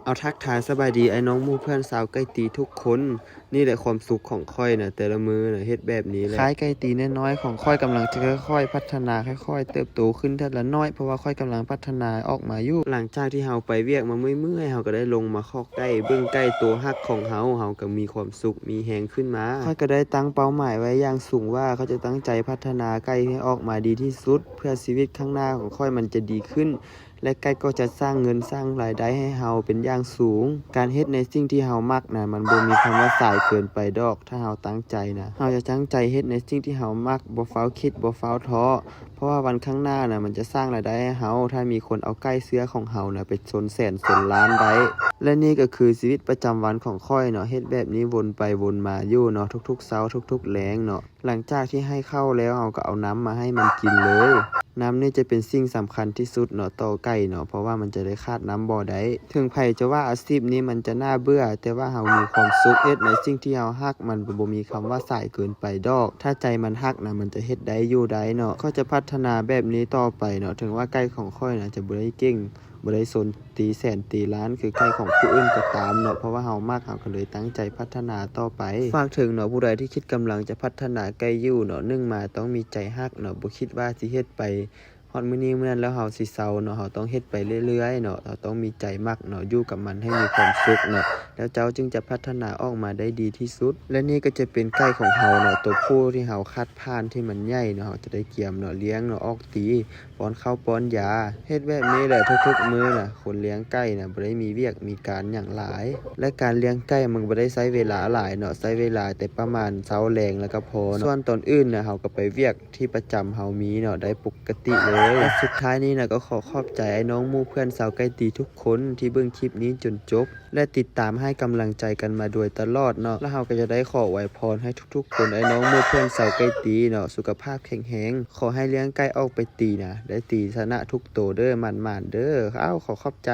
เอาทักทายสบายดีไอ้น้องหมู่เพื่อนสาวไก่ตีทุกคนนี่แหละความสุขของค่อยน่ะแต่ละมือน่ะเฮ็ดแบบนี้แหละคล้ายไก่ตีน้อยๆของค่อยกำลังจะค่อยๆพัฒนาค่อยๆเติบโตขึ้นทีละน้อยเพราะว่าค่อยกำลังพัฒนาออกมาอยู่หลังจากที่เฮาไปเวียกมาเมื่อยๆเฮาก็ได้ลงมาคอกไก่เบิ่งไก่ตัวฮักของเฮาก็มีความสุขมีแฮงขึ้นมาค่อยก็ได้ตั้งเป้าหมายไว้อย่างสูงว่าเขาจะตั้งใจพัฒนาไก่ให้ออกมาดีที่สุดเพื่อชีวิตข้างหน้าของค่อยมันจะดีขึ้นและไก่ก็จะสร้างเงินสร้างรายได้ให้เฮาเป็นอย่างสูงการเฮ็ดในสิ่งที่เฮามักน่ะมันบ่มีคำว่าสายเกินไปดอกถ้าเฮาตั้งใจนะเฮาจะตั้งใจเฮ็ดในสิ่งที่เฮามักบ่เฝ้าคิดบ่เฝ้าท้อเพราะว่าวันข้างหน้าน่ะมันจะสร้างรายได้ให้เฮาถ้ามีคนเอาไก่เสื้อของเฮาน่ะไปชนแสนชนล้านได้และนี่ก็คือชีวิตประจำวันของข้อยเนาะเฮ็ดแบบนี้วนไปวนมาอยู่เนาะทุกๆเช้าทุกๆแลงเนาะหลังจากที่ให้ข้าวแล้วเฮาก็เอาน้ำมาให้มันกินเลยน้ำนี่จะเป็นสิ่งสำคัญที่สุดเนาะต่อไก่เนาะเพราะว่ามันจะได้ขาดน้ำบ่ได้ถึงไผจะว่าอาชีพนี้มันจะน่าเบื่อแต่ว่าเฮามีความสุขเฮ็ดในสิ่งที่เฮารักมันบ่มีคำว่าสายเกินไปดอกถ้าใจมันรักนะมันจะเฮ็ดได้อยู่ได้เนาะก็จะพัฒนาแบบนี้ต่อไปเนาะถึงว่าไก่ของข้อยน่ะจะบ่ได้เก่งบ่ได้สนตีแสนตีล้านคือไก่ของผู้อื่นก็ตามเนาะเพราะว่าเฮามักเฮาก็เลยตั้งใจพัฒนาต่อไปฝากถึงเนาะผู้ใดที่คิดกำลังจะพัฒนาไก่อยู่เนาะ1มาต้องมีใจรักเนาะบ่คิดว่าสิเฮ็ดไปฮอดมื้อนี้มื้อนั้นแล้วเฮาสิเซาเนาะเฮาต้องเฮ็ดไปเรื่อยๆเนาะเราต้องมีใจมักเนาะอยู่กับมันให้มีความสุขเนาะแล้วเจ้าจึงจะพัฒนาออกมาได้ดีที่สุดและนี่ก็จะเป็นไก่ของเฮาเนาะตัวผู้ที่เฮาคัดผ่านที่มันใหญ่เนาะเฮาจะได้เกี่ยมเนาะเลี้ยงเนาะออกตีป้อนข้าวป้อนยาเฮ็ดแบบนี้แหละทุกๆมื้อน่ะคนเลี้ยงไก่น่ะบ่ได้มีเวียกมีการหยังหลายและการเลี้ยงไก่มันบ่ได้ใช้เวลาหลายเนาะใช้เวลาแต่ประมาณเช้าแลงแล้วก็พอเนาะส่วนตอนอื่นน่ะเฮาก็ไปเวียกที่ประจำเฮามีเนาะได้ปกติเลยและสุดท้ายนี้น่ะก็ขอขอบใจไอ้น้องหมู่เพื่อนสาวไก่ตีทุกคนที่เบิ่งคลิปนี้จนจบและติดตามให้กำลังใจกันมาโดยตลอดเนาะแล้วเฮาก็จะได้ขออวยพรให้ทุกๆคนไอ้น้องหมู่เพื่อนสาวไก่ตีเนาะสุขภาพแข็งแรงขอให้เลี้ยงไก่ออกไปตีนะได้ตีชนะทุกโตเด้อหมั่นๆเด้ออ้าวขอขอบใจ